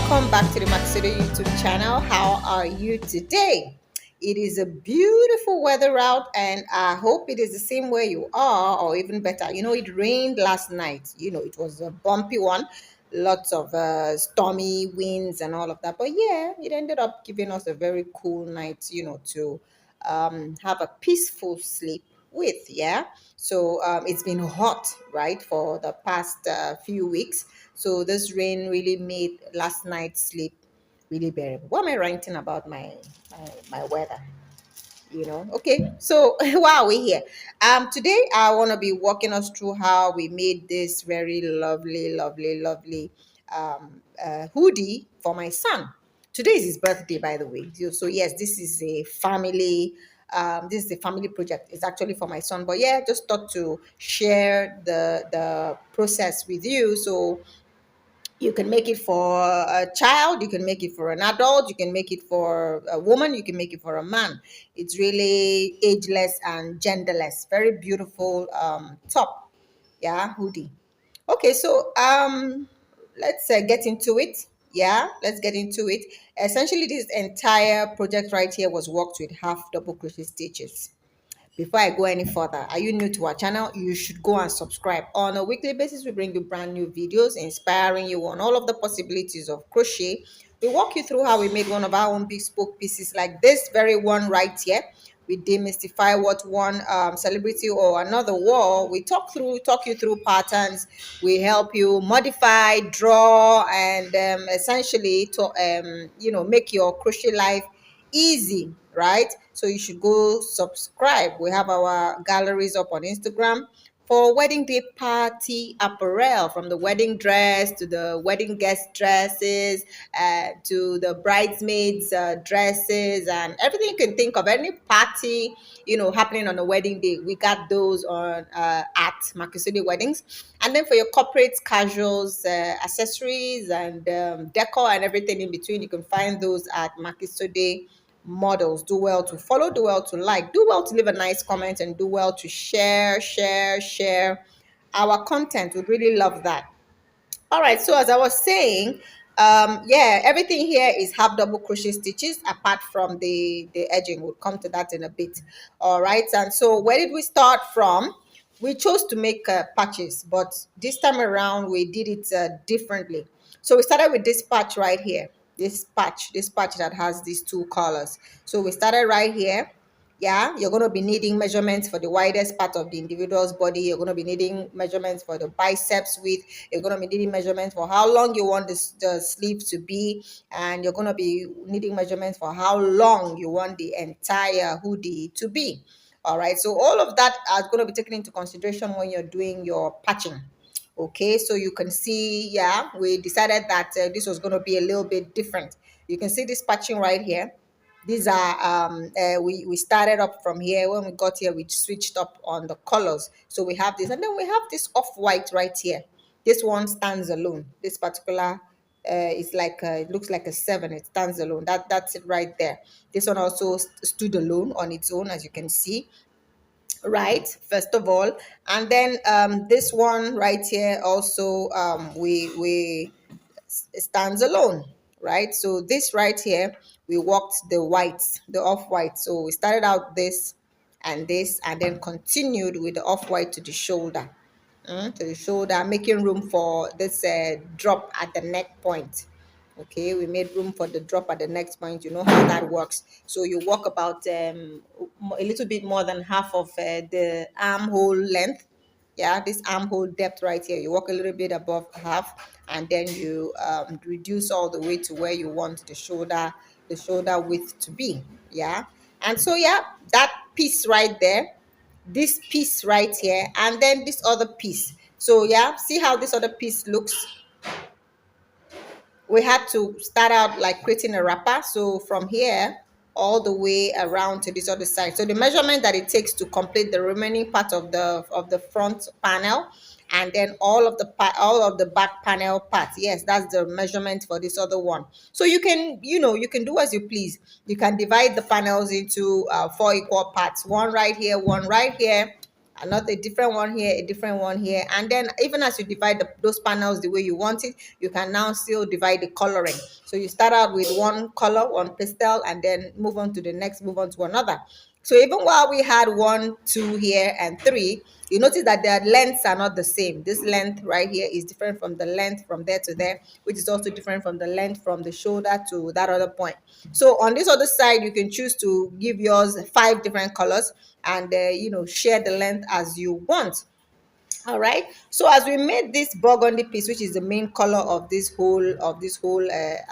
welcome back to the Makisode YouTube channel. How are you today? It is a beautiful weather out, and I hope it is the same where you are, or even better. You know, it rained last night. You know, it was a bumpy one, lots of stormy winds and all of that. But yeah, it ended up giving us a very cool night, you know, to have a peaceful sleep with. Yeah. So it's been hot, right, for the past few weeks. So this rain really made last night's sleep really bearable. What am I ranting about my weather? You know, okay. So why are we here? Today I want to be walking us through how we made this very lovely hoodie for my son. Today is his birthday, by the way. So yes, this is a family. This is a family project. It's actually for my son, but yeah, just thought to share the process with you. So you can make it for a child, you can make it for an adult, you can make it for a woman, you can make it for a man. It's really ageless and genderless. Very beautiful top, yeah, hoodie. Okay, so let's get into it. Yeah, let's get into it. Essentially, this entire project right here was worked with half double crochet stitches. Before I go any further, are you new to our channel? You should go and subscribe. On a weekly basis, we bring you brand new videos inspiring you on all of the possibilities of crochet. We walk you through how we made one of our own bespoke pieces like this very one right here. We demystify what one celebrity or another wore. We talk you through patterns. We help you modify, draw, and essentially to make your crochet life easy, right? So you should go subscribe. We have our galleries up on Instagram for wedding day party apparel, from the wedding dress to the wedding guest dresses, to the bridesmaids dresses, and everything you can think of, any party happening on a wedding day. We got those on at Makisode Weddings. And then for your corporate casuals, accessories, and decor and everything in between, you can find those at Makisode Models. Do well to follow, do well to like, do well to leave a nice comment, and do well to share our content. We'd really love that. All right, so as I was saying, yeah, everything here is half double crochet stitches apart from the edging. We'll come to that in a bit. All right, and so where did we start from? We chose to make patches, but this time around we did it differently. So we started with this patch right here, this patch that has these two colors. So we started right here. Yeah, you're going to be needing measurements for the widest part of the individual's body. You're going to be needing measurements for the biceps width. You're going to be needing measurements for how long you want the sleeve to be. And you're going to be needing measurements for how long you want the entire hoodie to be. All right, so all of that is going to be taken into consideration when you're doing your patching. Okay, so you can see, yeah, we decided that this was going to be a little bit different. You can see this patching right here. These are we started up from here. When we got here, we switched up on the colors. So we have this, and then we have this off-white right here. This one stands alone. This particular is like it looks like a 7. It stands alone. That's it right there. This one also stood alone on its own, as you can see, right, first of all. And then this one right here also we it stands alone, right? So this right here, we worked the whites, the off-white. So we started out this, and then continued with the off-white to the shoulder, making room for this drop at the neck point. Okay, we made room for the drop at the next point. You know how that works. So you walk about a little bit more than half of the armhole length. Yeah, this armhole depth right here. You walk a little bit above half, and then you reduce all the way to where you want the shoulder width to be. Yeah, and so yeah, that piece right there, this piece right here, and then this other piece. So yeah, see how this other piece looks. We had to start out like creating a wrapper. So from here all the way around to this other side. So the measurement that it takes to complete the remaining part of the front panel, and then all of the back panel part. Yes, that's the measurement for this other one. So you can, you can do as you please. You can divide the panels into 4 equal parts. One right here, one right here, another different one here, a different one here. And then even as you divide those panels the way you want it, you can now still divide the coloring. So you start out with one color, one pastel, and then move on to the next, move on to another. So even while we had 1, 2 here and 3, you notice that their lengths are not the same. This length right here is different from the length from there to there, which is also different from the length from the shoulder to that other point. So on this other side, you can choose to give yours 5 different colors and share the length as you want. All right, so as we made this burgundy piece, which is the main color of this whole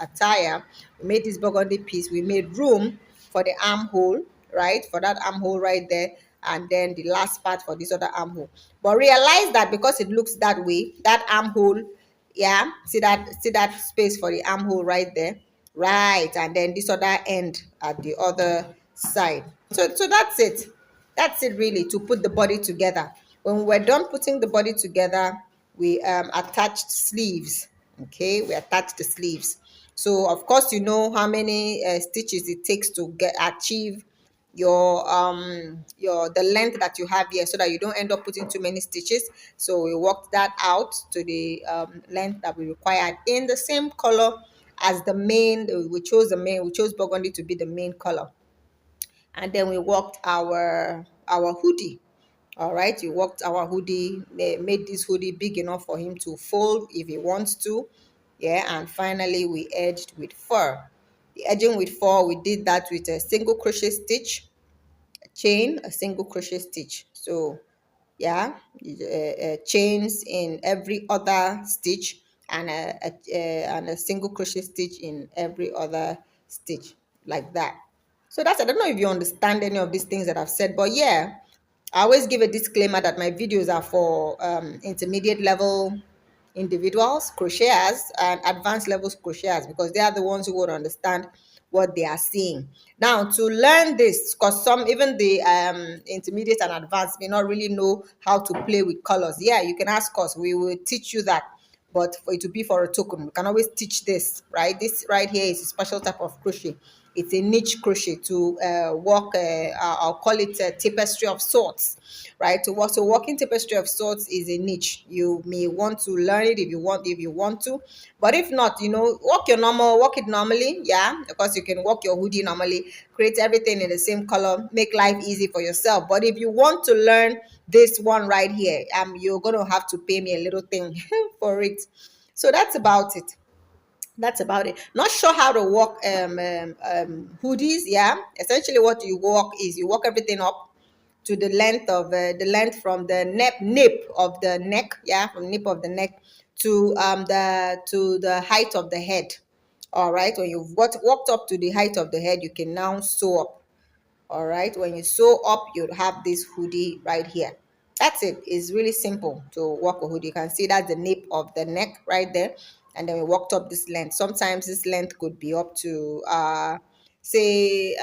attire, we made this burgundy piece. We made room for the armhole, right, for that armhole right there, and then the last part for this other armhole. But realize that because it looks that way, that armhole, yeah, see that space for the armhole right there, right, and then this other end at the other side. So that's it really, to put the body together. When we're done putting the body together, we attached sleeves. Okay, we attached the sleeves. So of course you know how many stitches it takes to achieve your the length that you have here, so that you don't end up putting too many stitches. So we worked that out to the length that we required in the same color as the main. We chose burgundy to be the main color. And then we worked our hoodie. All right, we worked our hoodie, made this hoodie big enough for him to fold if he wants to. Yeah, and finally we edged with fur. The edging with fur, we did that with a single crochet stitch, a chain, a single crochet stitch. So yeah, chains in every other stitch, and a single crochet stitch in every other stitch, like that. So I don't know if you understand any of these things that I've said, but yeah, I always give a disclaimer that my videos are for intermediate level individuals, crocheters, and advanced levels crocheters, because they are the ones who would understand what they are seeing. Now, to learn this, because some, even the intermediate and advanced, may not really know how to play with colors. Yeah, you can ask us, we will teach you that. But for it to be for a token, we can always teach this, right? This right here is a special type of crochet. It's a niche crochet to work, I'll call it a tapestry of sorts, right? To work, so working tapestry of sorts is a niche. You may want to learn it if you want to, but if not, work it normally, yeah, because you can work your hoodie normally, create everything in the same color, make life easy for yourself. But if you want to learn this one right here, you're gonna have to pay me a little thing for it. So that's about it. Not sure how to work hoodies. Yeah, essentially what you work is you work everything up to the length from the nip of the neck. Yeah, from nip of the neck to the height of the head. All right, when you've walked up to the height of the head, you can now sew up. All right, when you sew up, you'll have this hoodie right here. That's it. It's really simple to work a hoodie. You can see that's the nape of the neck right there, and then we worked up this length. Sometimes this length could be up to say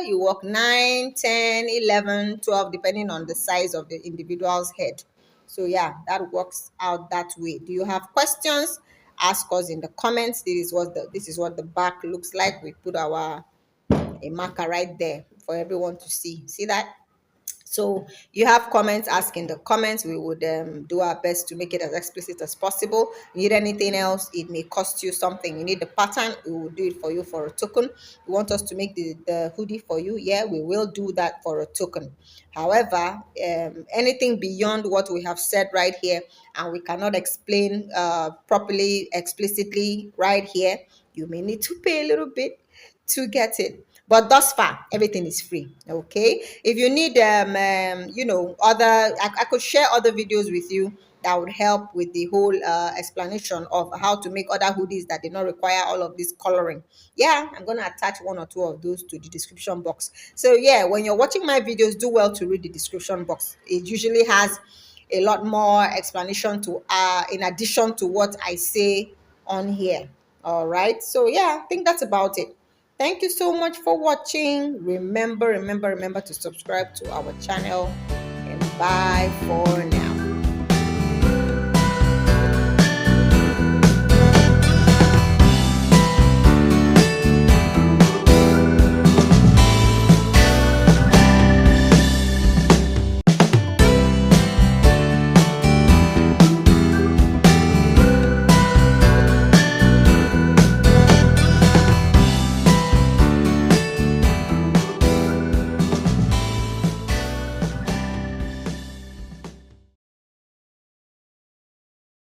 you work 9, 10, 11, 12, depending on the size of the individual's head. So yeah, that works out that way. Do you have questions? Ask us in the comments. This is what the back looks like. We put a marker right there for everyone to see. See that? So you have comments, ask in the comments. We would do our best to make it as explicit as possible. You need anything else, it may cost you something. You need the pattern, we will do it for you for a token. You want us to make the hoodie for you, yeah, we will do that for a token. However, anything beyond what we have said right here, and we cannot explain properly, explicitly right here, you may need to pay a little bit to get it. But thus far, everything is free. Okay. If you need I could share other videos with you that would help with the whole explanation of how to make other hoodies that did not require all of this coloring. Yeah, I'm gonna attach 1 or 2 of those to the description box. So yeah, when you're watching my videos, do well to read the description box. It usually has a lot more explanation to in addition to what I say on here. All right. So yeah, I think that's about it. Thank you so much for watching. Remember to subscribe to our channel, and bye for now.